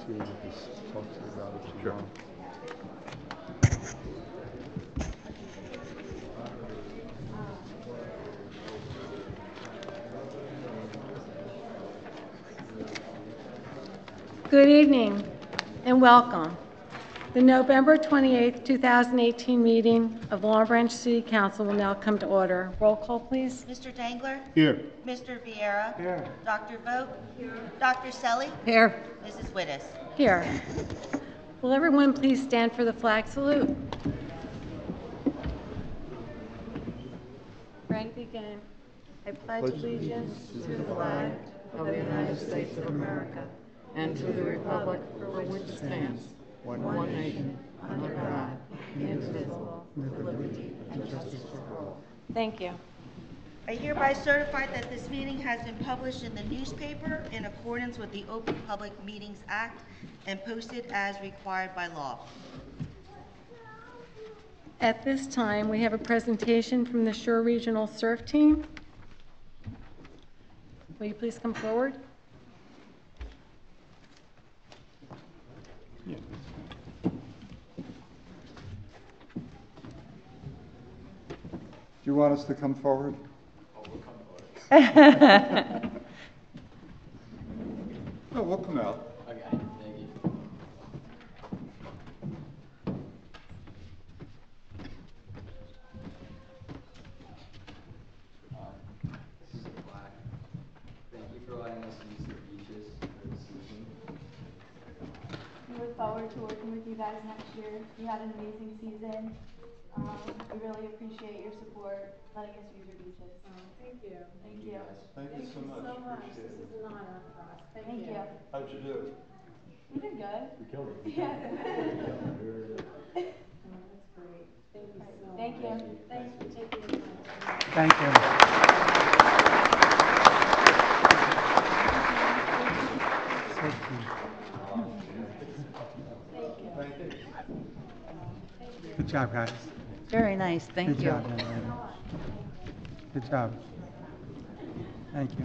appreciate it. Just talk to you about it if you Sure. want. Good evening and welcome. The November 28th, 2018 meeting of Long Branch City Council will now come to order. Roll call, please. Mr. Dangler? Here. Mr. Vieira? Here. Dr. Vogt? Here. Dr. Selly? Here. Mrs. Wittes? Here. Will everyone please stand for the flag salute? Ready to begin. I pledge allegiance to the flag of the United States of America and to the republic for which it stands, one nation, under God, indivisible, with liberty and justice for all. Thank you. I hereby certify that this meeting has been published in the newspaper in accordance with the Open Public Meetings Act and posted as required by law. At this time, we have a presentation from the Shore Regional Surf Team. Will you please come forward? Do you want us to come forward? No, we'll come out. Okay, thank you. This is a plaque. Thank you for letting us use the beaches for this evening. We look forward to working with you guys next year. You had an amazing season. We really appreciate your support, letting us use your beaches. Thank you. Thank you. Thank you so much. Appreciate This it. is an honor for us. Thank you. How'd you do? You did good. We killed it. Yeah. That's great. Thank you so much. Thank you. Thanks for taking the time. Thank you. Thank you. Good job, guys. Very nice, thank Good you. job, young lady. Good job. Thank you.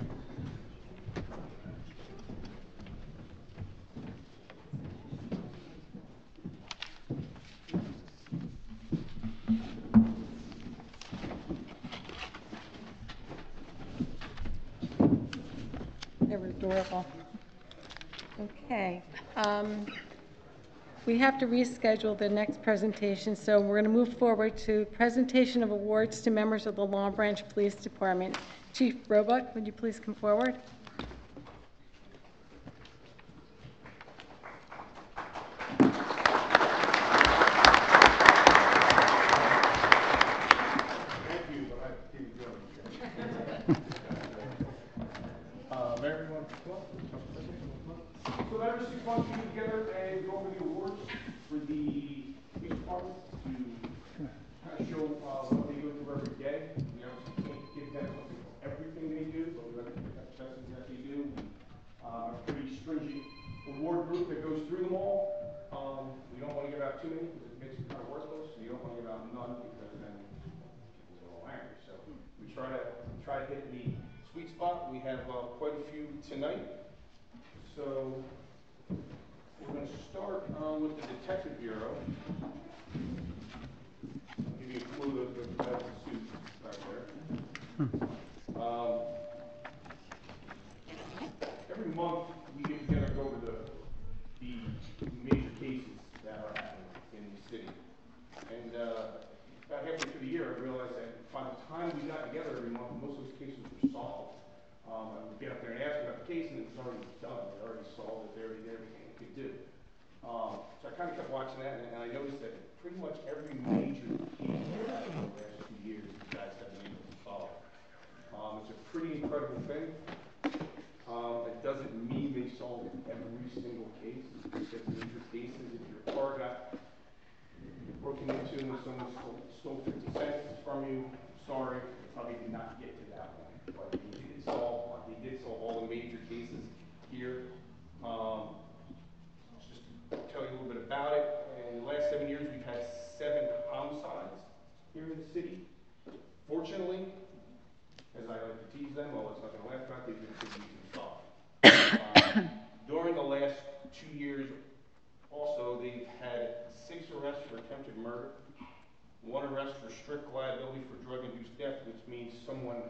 They were adorable. Okay. We have to reschedule the next presentation, so we're going to move forward to presentation of awards to members of the Long Branch Police Department. Chief Roebuck, would you please come forward? Mayor, everyone, so members, we want to get together and go over the awards for the police department to kind of show what they go through every day. We obviously can't give them everything they do, but we like to pick up the best things that they do. A pretty stringent award group that goes through them all. We don't want to give out too many because it makes it kind of worthless. You don't want to give out none because then people get all angry. So we try to hit the sweet spot. We have quite a few tonight. So we're going to start with the Detective Bureau. I'll give you a clue of the suit back there. Every month we get together and go over the major cases that are happening in the city. And about halfway through the year, I realized that by the time we got together every month, most of those cases were solved. I would get up there and ask about the case, and it was already done. They already solved it. They already did everything it could do. So I kind of kept watching that, and I noticed that pretty much every major case in the last 2 years, you guys have been able to solve. It's a pretty incredible thing. It doesn't mean they solve every single case. It's just major cases. If your car got broken into and someone stole 50 cents from you, sorry, probably did not get to that one. But they did solve all the major cases here. Just to tell you a little bit about it, in the last 7 years, we've had 7 homicides here in the city. Fortunately, as I like to tease them, well, it's not going to last about, they've been pretty easy to solve. During the last 2 years, years. Also, they've had 6 arrests for attempted murder, 1 arrest for strict liability for drug-induced death, which means someone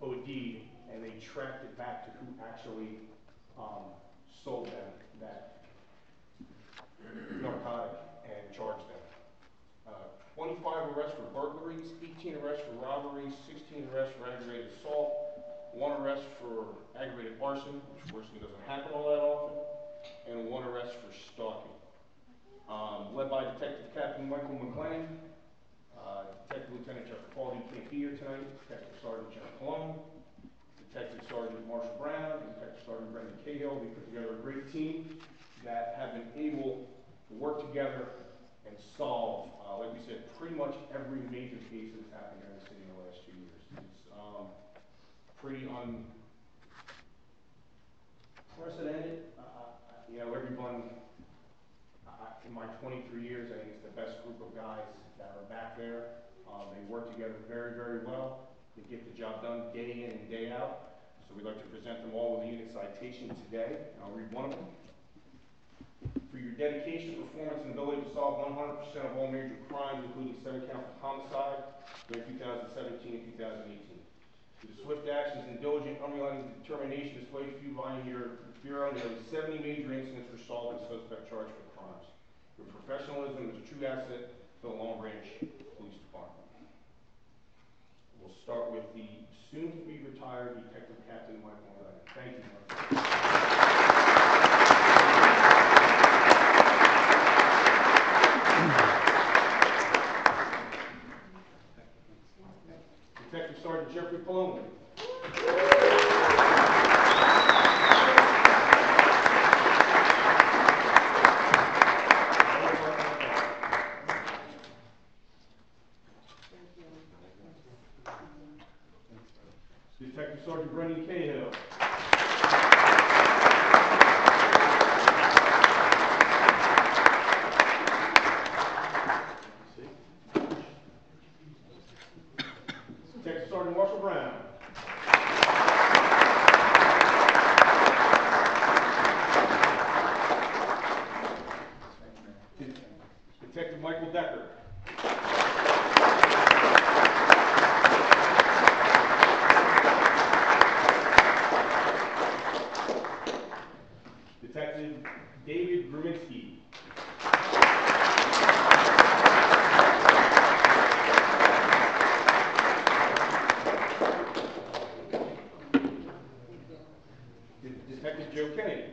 OD'd and they tracked it back to who actually sold them that narcotic and charged them. 25 arrests for burglaries, 18 arrests for robberies, 16 arrests for aggravated assault, 1 arrest for aggravated arson, which fortunately doesn't happen all that often, and 1 arrest for stalking. Led by Detective Captain Michael McLean, Detective Lieutenant Jeff Capaldi can't be here tonight, Detective Sergeant Jeff Colon, Detective Sergeant Marshall Brown, and Detective Sergeant Brendan Cahill. We put together a great team that have been able to work together and solve, like we said, pretty much every major case that's happened here in the city in the last 2 years. It's pretty unprecedented. You know, everyone, in my 23 years, I think it's the best group of guys that are back there. They work together very, very well. They get the job done day in and day out. So we'd like to present them all with a unit citation today. I'll read one of them. For your dedication, performance, and ability to solve 100% of all major crimes, including 7 counts of homicide during 2017 and 2018. For the swift actions and diligent, unrelenting determination displayed for you by your Bureau, nearly 70 major incidents were solved and suspect charged for crimes. Your professionalism is a true asset to the Long Branch Police Department. We'll start with the soon-to-be-retired Detective Captain Michael McLean. Thank you, Michael. Detective Sergeant Jeffrey Palone. Detective Sergeant Brendan Cahill. Detective Sergeant Marshall Brown. Detective Michael Decker. Detective David Gruminski. Detective Joe Kennedy.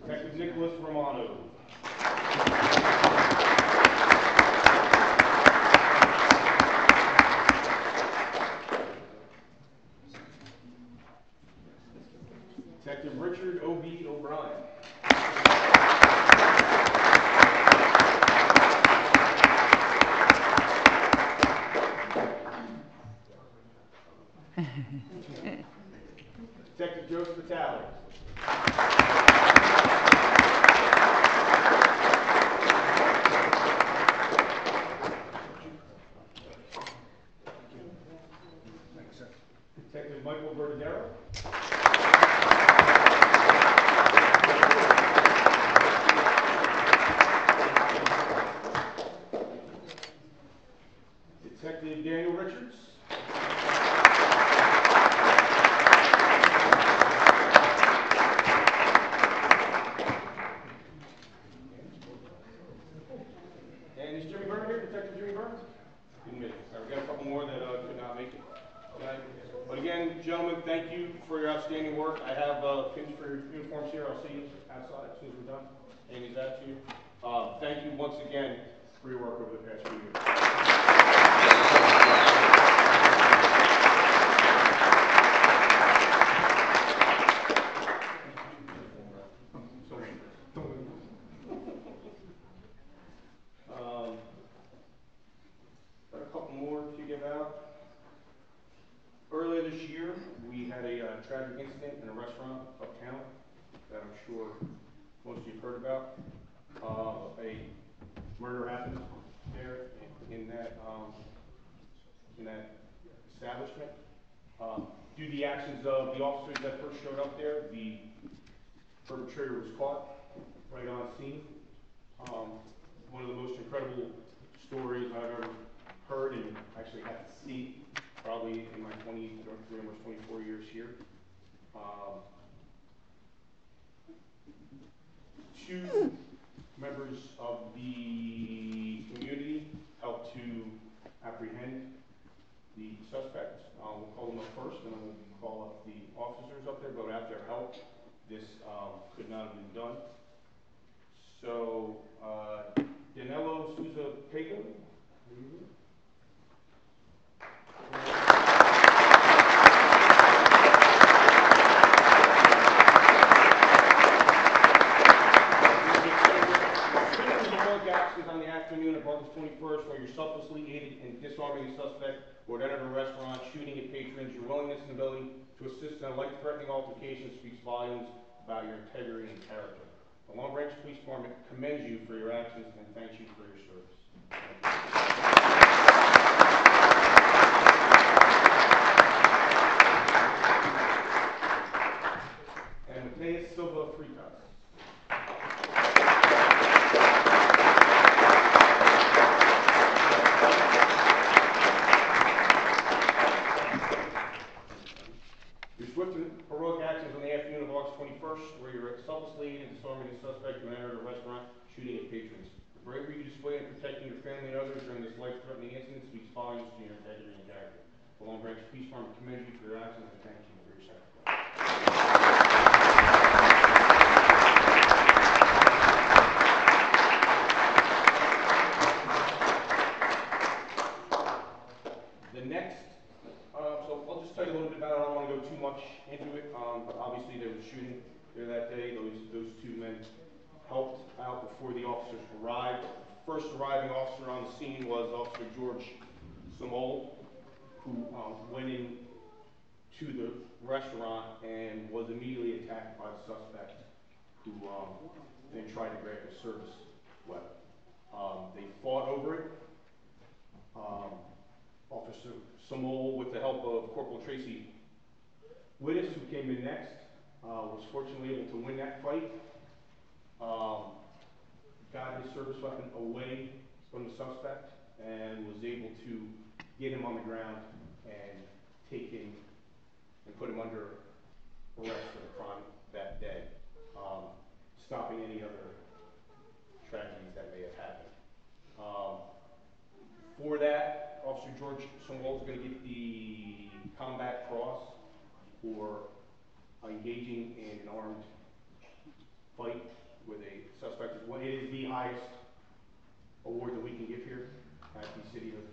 Detective Nicholas Romano. Detective Richard O.B. O'Brien. Detective Joseph Vitale. Detective Michael Verdadero. Detective Daniel Richards. And is Jimmy Byrne here? Detective Jimmy Byrne? Didn't make it. All right, we got a couple more that could not make it tonight. But again, gentlemen, thank you for your outstanding work. I have pins for your uniforms here. I'll see you outside as soon as we're done. Andy's out to you. Thank you once again for your work over the past few years. Got a couple more to give out. Earlier this year, we had a tragic incident in a restaurant uptown that I'm sure most of you have heard about. A murder happened there in that in that establishment. Due to the actions of the officers that first showed up there, the perpetrator was caught right on scene. One of the most incredible stories I've ever heard and actually had to see, probably in my 23, almost 24 years here. Two members of the community helped to apprehend the suspect. We'll call them up first, and then we'll call up the officers up there, but without their help, this could not have been done. So, Danilo Souza Pego. On the afternoon of August 21st, where you're selflessly aided in disarming a suspect or at a restaurant, shooting at patrons, your willingness and ability to assist in a life-threatening altercation speaks volumes about your integrity and character. The Long Branch Police Department commends you for your actions and thanks you for your service. And Mateus Silva Fritas. Where you're selflessly and disarming a suspect who entered a restaurant shooting at patrons. The bravery you display in protecting your family and others during this life-threatening incident speaks volumes to your integrity and character. The Long Branch Police Department commends you for your actions and thank you for your sacrifice. The next, so I'll just tell you a little bit about it. I don't want to go too much into it, but obviously there was a shooting there that day. Those two men helped out before the officers arrived. First arriving officer on the scene was Officer George Samol, who went in to the restaurant and was immediately attacked by the suspect, who then tried to grab his service weapon. They fought over it. Officer Samol, with the help of Corporal Tracy Wittes, who came in next, was fortunately able to win that fight. Got his service weapon away from the suspect and was able to get him on the ground and take him and put him under arrest for the crime that day, stopping any other tragedies that may have happened. For that, Officer George Samol is going to get the Combat Cross for engaging in an armed fight with a suspect. It is the highest award that we can give here at the City of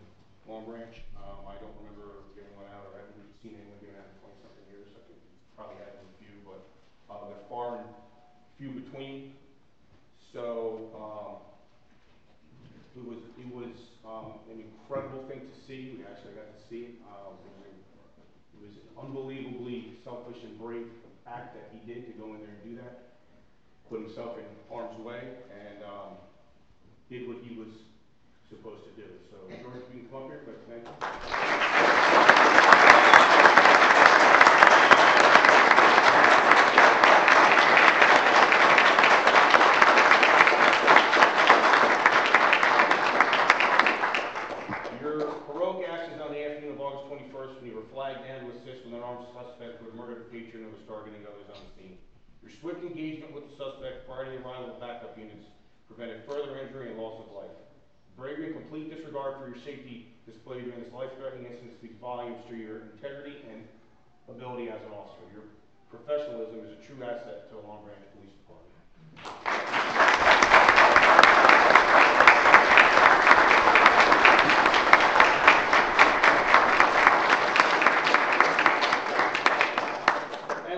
Long Branch. I don't remember giving one out, or I haven't seen anyone giving out in 20-something years. I think probably had a few, but they're far and few between. So it was an incredible thing to see. We actually got to see it. It was an unbelievably selfish and brave act that he did to go in there and do that. Put himself in harm's way and did what he was supposed to do. So George, you can come up here, but thank you. When you were flagged down to assist with an armed suspect who had murdered a patron who was targeting others on the scene. Your swift engagement with the suspect prior to the arrival of backup units prevented further injury and loss of life. Bravery and complete disregard for your safety displayed during this life-threatening incident speaks volumes to your integrity and ability as an officer. Your professionalism is a true asset to the Long Branch Police Department.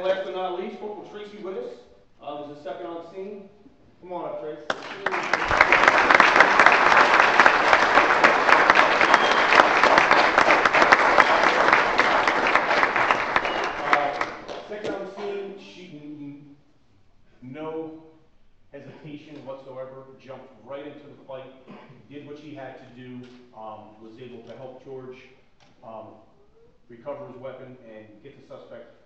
Last but not least, Corporal Tracy Wittes was the second on scene. Come on up, Trace. Second on the scene, she, no hesitation whatsoever, jumped right into the fight, did what she had to do, was able to help George recover his weapon and get the suspect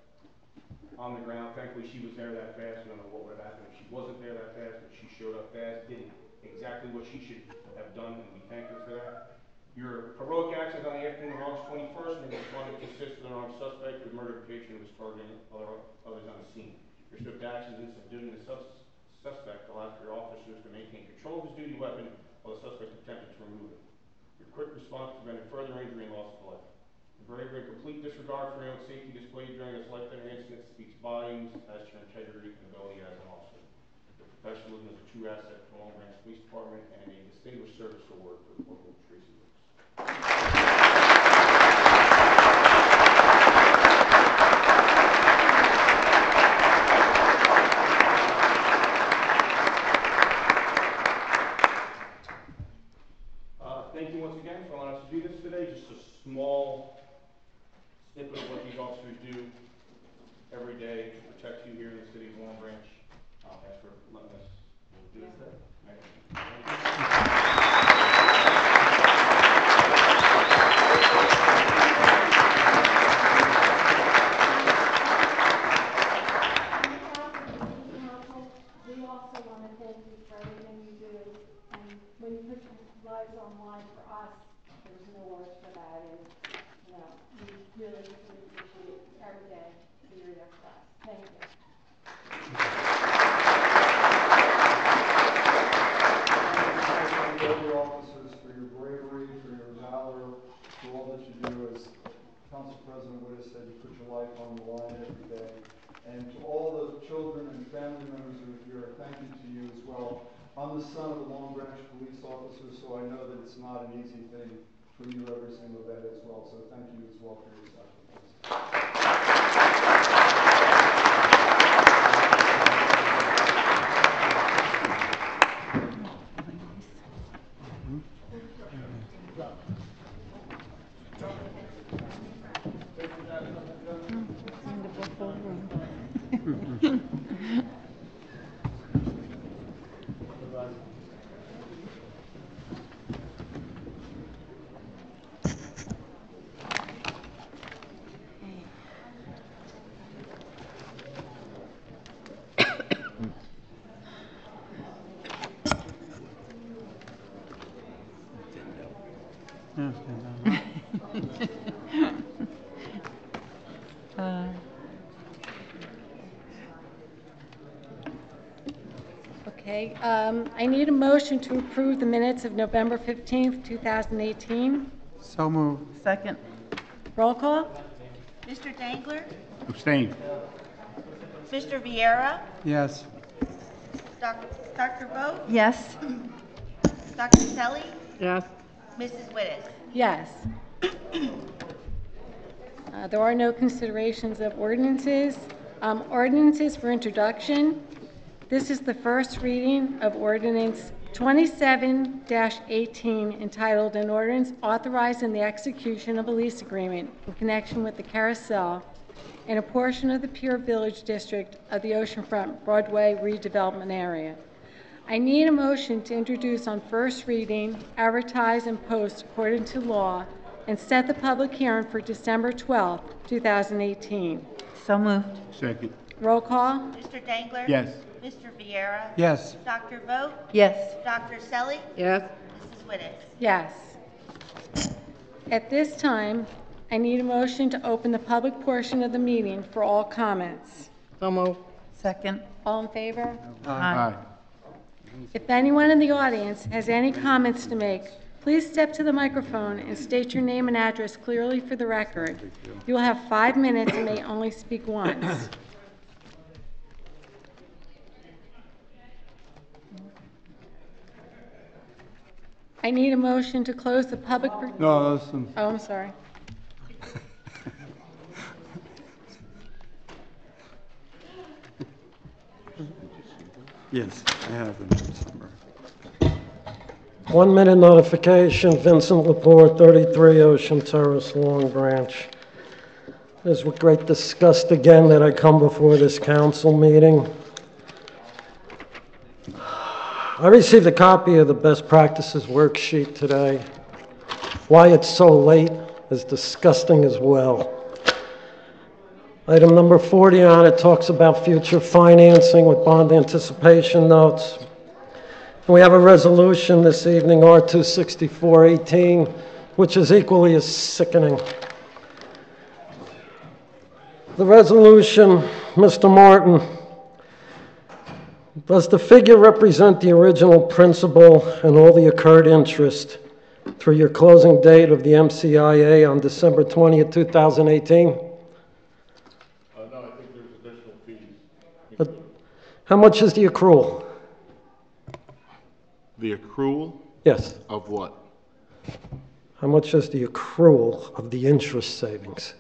on the ground. Thankfully, she was there that fast. We don't know what would have happened if she wasn't there that fast, but she showed up fast, did exactly what she should have done, and we thank her for that. Your heroic actions on the afternoon of August 21st made responding to assist with an armed suspect who murdered a patient who was targeting others on the scene. Your swift actions in subduing the suspect allowed for your officers to maintain control of his duty weapon while the suspect attempted to remove it. Your quick response prevented further injury and loss of life. The bravery and complete disregard for your own safety displayed during this life-threatening incident speaks volumes as to your integrity and ability as an officer. Your professionalism is a true asset to the Long Branch Police Department and a distinguished service award for Corporal Tracy Lewis. Thank you once again for allowing us to do this today. Just a small snippet of what these officers do every day to protect you here in the city of Long Branch. Thanks for letting us do this today. We also want to thank you for everything you do, and when you put your lives online for us, there's no words for that, and, you know, we really appreciate every day that you're there for us. Thank you. Thank you, other officers, for your bravery, for your valor, for all that you do. As Council President Wittes said, you put your life on the line every day. And to all the children and family members who are here, thank you to you as well. I'm the son of a Long Branch police officer, so I know that it's not an easy thing for you every single day as well. So thank you as well for your sacrifice. Okay, I need a motion to approve the minutes of November 15th, 2018. So moved. Second. Roll call? Mr. Dangler? Abstain. Mr. Vieira? Yes. Dr. Vogt? Yes. Dr. Selly? Yes. Mrs. Wittes? Yes. There are no considerations of ordinances. Ordinances for introduction. This is the first reading of ordinance 27-18 entitled An Ordinance Authorizing the Execution of a Lease Agreement in Connection with the Carousel in a portion of the Pier Village District of the Oceanfront Broadway redevelopment area. I need a motion to introduce on first reading, advertise, and post according to law, and set the public hearing for December 12th, 2018. So moved. Second. Roll call? Mr. Dangler? Yes. Mr. Vieira? Yes. Dr. Vogt? Yes. Dr. Selly? Yes. Mrs. Wittes? Yes. At this time, I need a motion to open the public portion of the meeting for all comments. So moved. Second. All in favor? Aye. If anyone in the audience has any comments to make, please step to the microphone and state your name and address clearly for the record. You will have 5 minutes and may only speak once. I need a motion to close the public... No, listen. Oh, I'm sorry. Yes, I have them somewhere. 1 minute notification, Vincent Lepore, 33 Ocean Terrace, Long Branch. It is with great disgust again that I come before this council meeting. I received a copy of the best practices worksheet today. Why it's so late, is disgusting as well. Item number 40 on it talks about future financing with bond anticipation notes. And we have a resolution this evening, R-264-18, which is equally as sickening. The resolution, Mr. Martin, does the figure represent the original principal and all the accrued interest through your closing date of the MCIA on December 20th, 2018? No, I think there's additional fees. How much is the accrual? The accrual Yes. of what? How much is the accrual of the interest savings?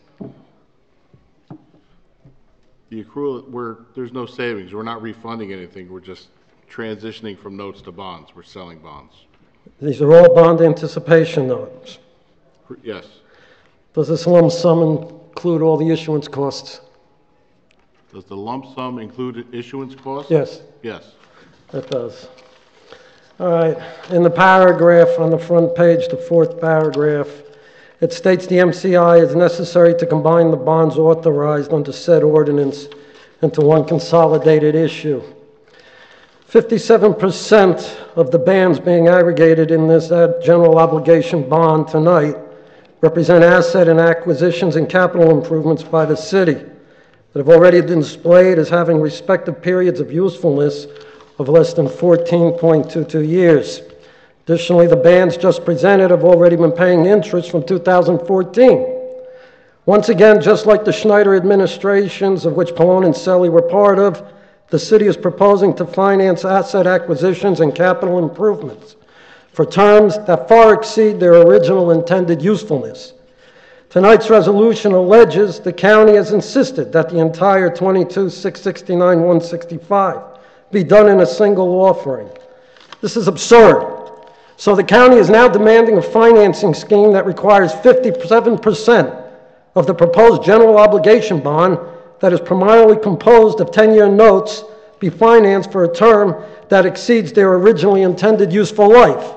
The accrual, there's no savings. We're not refunding anything. We're just transitioning from notes to bonds. We're selling bonds. These are all bond anticipation notes. Yes. Does this lump sum include all the issuance costs? Does the lump sum include issuance costs? Yes, Yes. it does. All right, in the paragraph on the front page, the fourth paragraph, it states the MCI is necessary to combine the bonds authorized under said ordinance into one consolidated issue. 57% of the bands being aggregated in this general obligation bond tonight represent asset and acquisitions and capital improvements by the city that have already been displayed as having respective periods of usefulness of less than 14.22 years. Additionally, the bands just presented have already been paying interest from 2014. Once again, just like the Schneider administrations, of which Pallone and Selly were part of, the city is proposing to finance asset acquisitions and capital improvements for terms that far exceed their original intended usefulness. Tonight's resolution alleges the county has insisted that the entire $22,669,165 be done in a single offering. This is absurd. So the county is now demanding a financing scheme that requires 57% of the proposed general obligation bond that is primarily composed of 10-year notes be financed for a term that exceeds their originally intended useful life.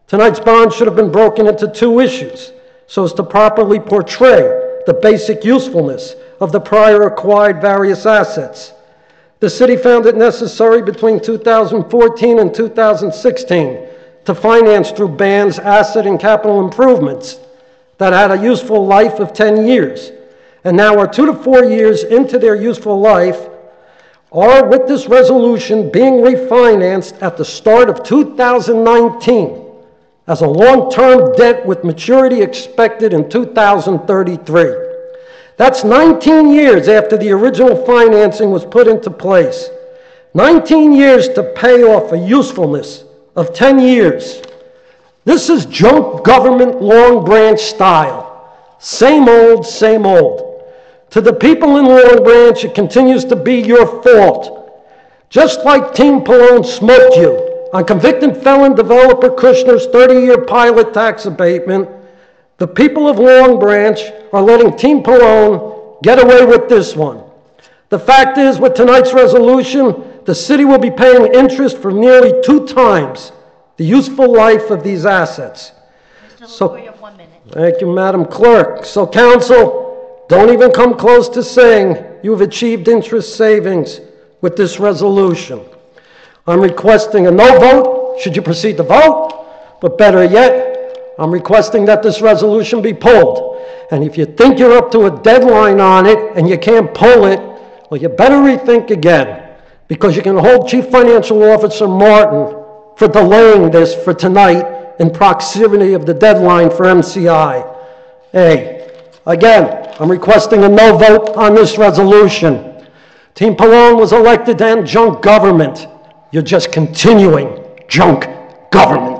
Tonight's bond should have been broken into two issues so as to properly portray the basic usefulness of the prior acquired various assets. The city found it necessary between 2014 and 2016 to finance through bands asset and capital improvements that had a useful life of 10 years and now are 2 to 4 years into their useful life, are with this resolution being refinanced at the start of 2019 as a long-term debt with maturity expected in 2033. That's 19 years after the original financing was put into place. 19 years to pay off a usefulness of 10 years. This is junk government Long Branch style. Same old, same old. To the people in Long Branch, it continues to be your fault. Just like Team Pallone smoked you on convicted felon developer Kushner's 30-year pilot tax abatement, the people of Long Branch are letting Team Pallone get away with this one. The fact is, with tonight's resolution, the city will be paying interest for nearly 2 times the useful life of these assets. Mr. LaFleur, you have 1 minute. Thank you, Madam Clerk. So, council, don't even come close to saying you've achieved interest savings with this resolution. I'm requesting a no vote, should you proceed to vote, but better yet, I'm requesting that this resolution be pulled. And if you think you're up to a deadline on it and you can't pull it, well, you better rethink again, because you can hold Chief Financial Officer Martin for delaying this for tonight in proximity of the deadline for MCI. Hey, again, I'm requesting a no vote on this resolution. Team Pallone was elected to end junk government. You're just continuing junk government.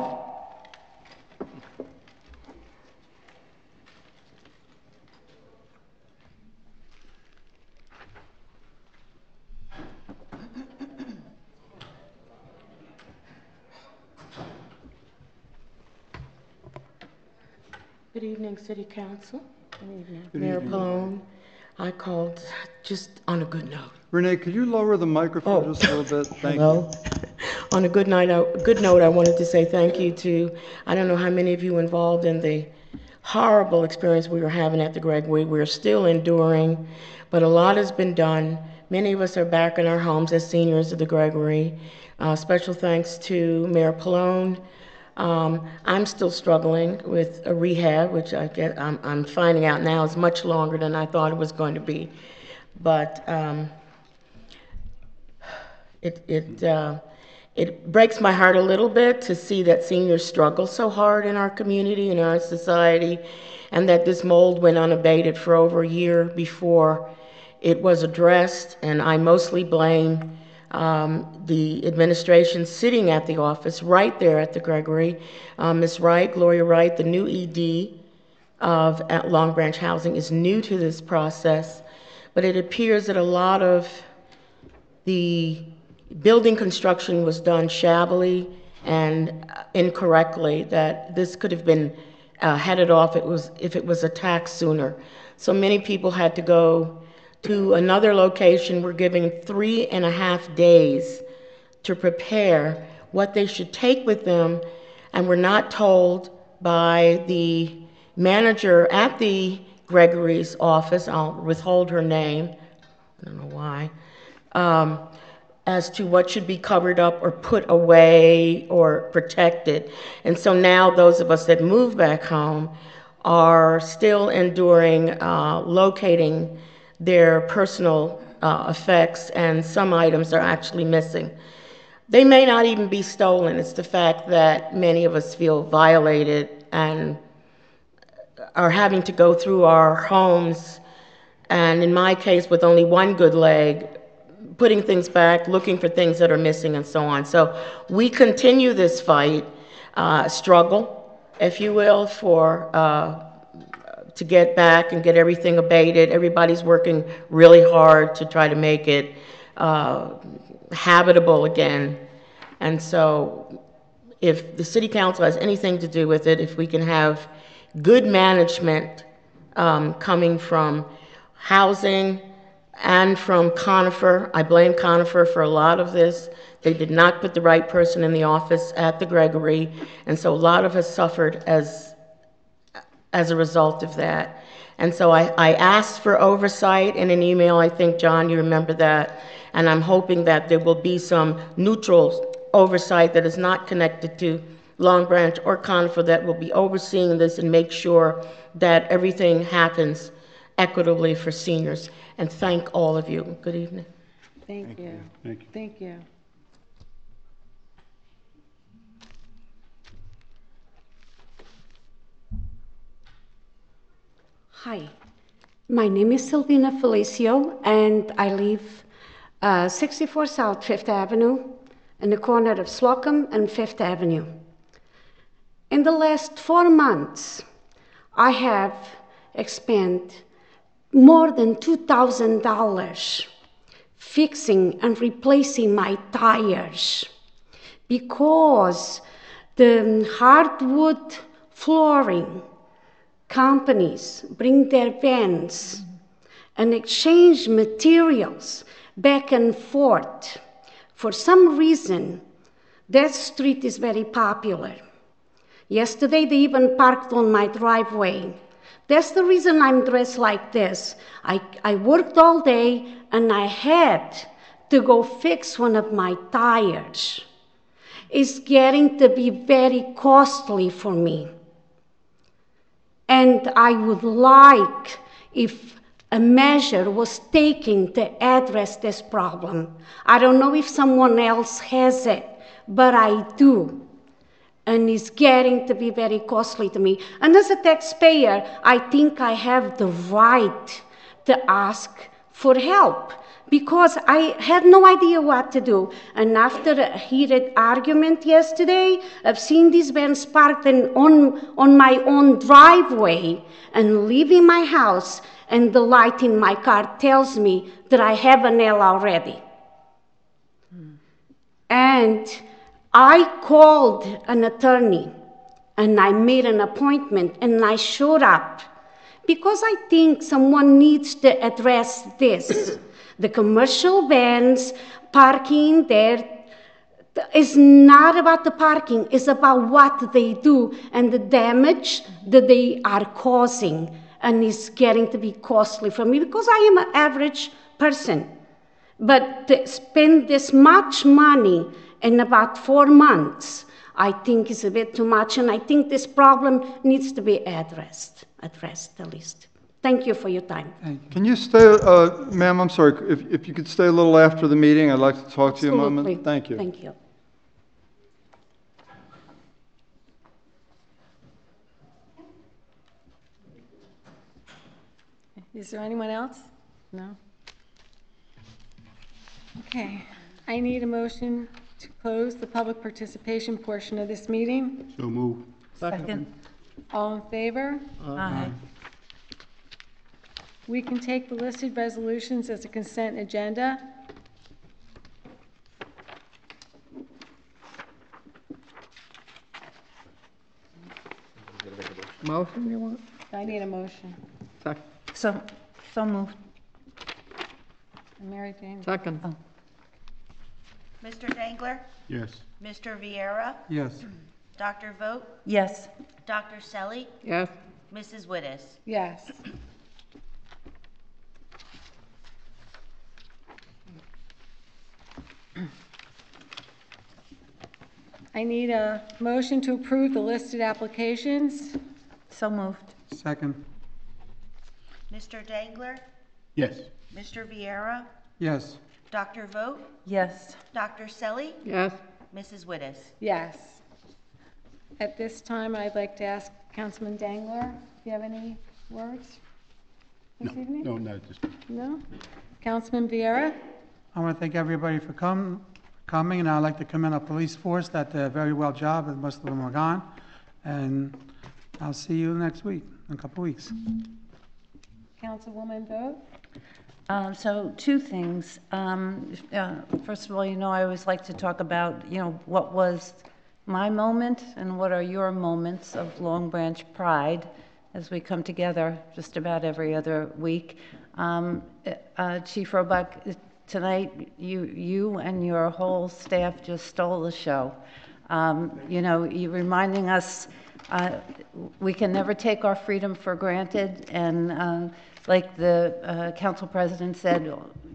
Good evening, City Council. Good evening. Mayor Pallone, I called just on a good note. Renee, could you lower the microphone just a little bit? Thank Hello? On a good note, I wanted to say thank you to, I don't know how many of you involved in the horrible experience we were having at the Gregory. We're still enduring, but a lot has been done. Many of us are back in our homes as seniors of the Gregory. Special thanks to Mayor Pallone. I'm still struggling with a rehab, which I guess I'm finding out now is much longer than I thought it was going to be. But it breaks my heart a little bit to see that seniors struggle so hard in our community, in our society, and that this mold went unabated for over a year before it was addressed. And I mostly blame the administration sitting at the office right there at the Gregory. Ms. Wright, Gloria Wright, the new ED at Long Branch Housing, is new to this process, but it appears that a lot of the building construction was done shabbily and incorrectly, that this could have been headed off if it was attacked sooner. So many people had to go to another location. We're giving 3.5 days to prepare what they should take with them, and we're not told by the manager at the Gregory's office, I'll withhold her name, I don't know why, as to what should be covered up or put away or protected. And so now those of us that move back home are still enduring locating their personal effects, and some items are actually missing. They may not even be stolen. It's the fact that many of us feel violated and are having to go through our homes, and in my case, with only one good leg, putting things back, looking for things that are missing, and so on. So we continue this fight, struggle, if you will, to get back and get everything abated. Everybody's working really hard to try to make it habitable again. And so if the city council has anything to do with it, if we can have good management coming from housing and from Conifer. I blame Conifer for a lot of this. They did not put the right person in the office at the Gregory, and so a lot of us suffered as a result of that. And so I asked for oversight in an email. I think, John, you remember that. And I'm hoping that there will be some neutral oversight that is not connected to Long Branch or Conifer that will be overseeing this and make sure that everything happens equitably for seniors. And thank all of you. Good evening. Thank you. Thank you. Thank you. Hi, my name is Silvina Felicio, and I live 64 South 5th Avenue, in the corner of Slocum and 5th Avenue. In the last 4 months, I have expended more than $2,000 fixing and replacing my tires because the hardwood flooring companies bring their vans and exchange materials back and forth. For some reason, that street is very popular. Yesterday, they even parked on my driveway. That's the reason I'm dressed like this. I worked all day, and I had to go fix one of my tires. It's getting to be very costly for me. And I would like if a measure was taken to address this problem. I don't know if someone else has it, but I do. And it's getting to be very costly to me. And as a taxpayer, I think I have the right to ask for help because I had no idea what to do. And after a heated argument yesterday, I've seen these vans parked on my own driveway and leaving my house, and the light in my car tells me that I have an L already. And I called an attorney, and I made an appointment, and I showed up because I think someone needs to address this. The commercial vans parking there It's not about the parking, it's about what they do and the damage that they are causing. And it's getting to be costly for me because I am an average person. But to spend this much money in about 4 months, I think is a bit too much, and I think this problem needs to be addressed at least. Thank you for your time. Can you stay, ma'am, I'm sorry, if you could stay a little after the meeting, I'd like to talk to you a moment. Absolutely. Thank you. Thank you. Is there anyone else? No? Okay. I need a motion to close the public participation portion of this meeting. So move. Second. All in favor? Aye. We can take the listed resolutions as a consent agenda. Motion you want? I need a motion. Second. So moved. Mary Jane? Second. Mr. Dangler? Yes. Mr. Viera? Yes. Dr. Vogt? Yes. Dr. Selly? Yes. Mrs. Wittes? Yes. I need a motion to approve the listed applications. So moved. Second. Mr. Dangler? Yes. Mr. Viera? Yes. Dr. Vogt? Yes. Dr. Selly? Yes. Mrs. Wittes? Yes. At this time, I'd like to ask Councilman Dangler, if you have any words this evening? No, not just. No? Councilman Vieira? I want to thank everybody for coming, and I'd like to commend our police force that did a very well job, and most of them are gone. And I'll see you next week, in a couple weeks. Councilwoman Vogt? So two things. First of all, I always like to talk about, what was my moment and what are your moments of Long Branch Pride as we come together just about every other week. Chief Roebuck, tonight you and your whole staff just stole the show. You're reminding us we can never take our freedom for granted, and like the council president said,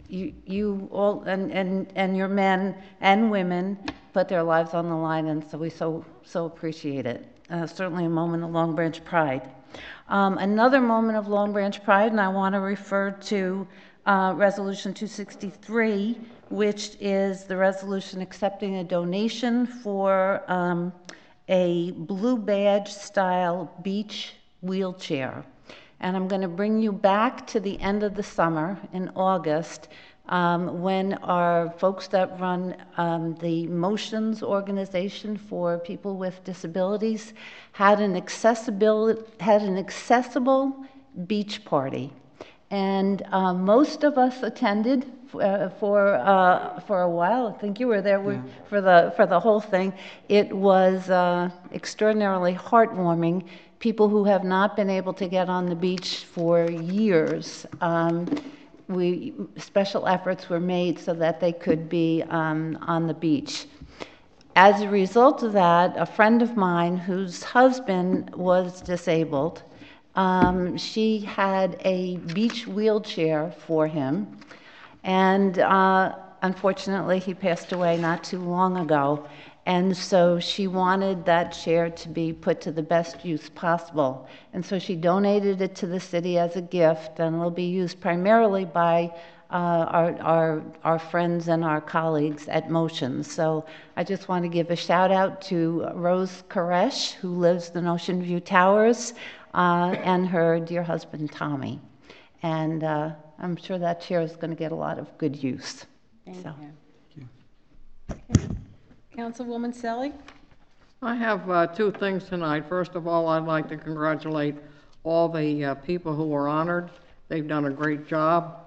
you all and your men and women put their lives on the line, and so we so appreciate it. Certainly a moment of Long Branch Pride. Another moment of Long Branch Pride, and I want to refer to Resolution 263, which is the resolution accepting a donation for a blue badge style beach wheelchair. And I'm going to bring you back to the end of the summer in August when our folks that run the Motions organization for people with disabilities had an accessible beach party. And most of us attended for a while. I think you were there for the whole thing. It was extraordinarily heartwarming. People who have not been able to get on the beach for years, special efforts were made so that they could be on the beach. As a result of that, a friend of mine whose husband was disabled, she had a beach wheelchair for him, and unfortunately he passed away not too long ago. And so she wanted that chair to be put to the best use possible. And so she donated it to the city as a gift, and it'll be used primarily by our friends and our colleagues at Motions. So I just want to give a shout out to Rose Koresh, who lives in Ocean View Towers, and her dear husband, Tommy. And I'm sure that chair is going to get a lot of good use. Thank you. Okay. Councilwoman Selly? I have two things tonight. First of all, I'd like to congratulate all the people who were honored. They've done a great job.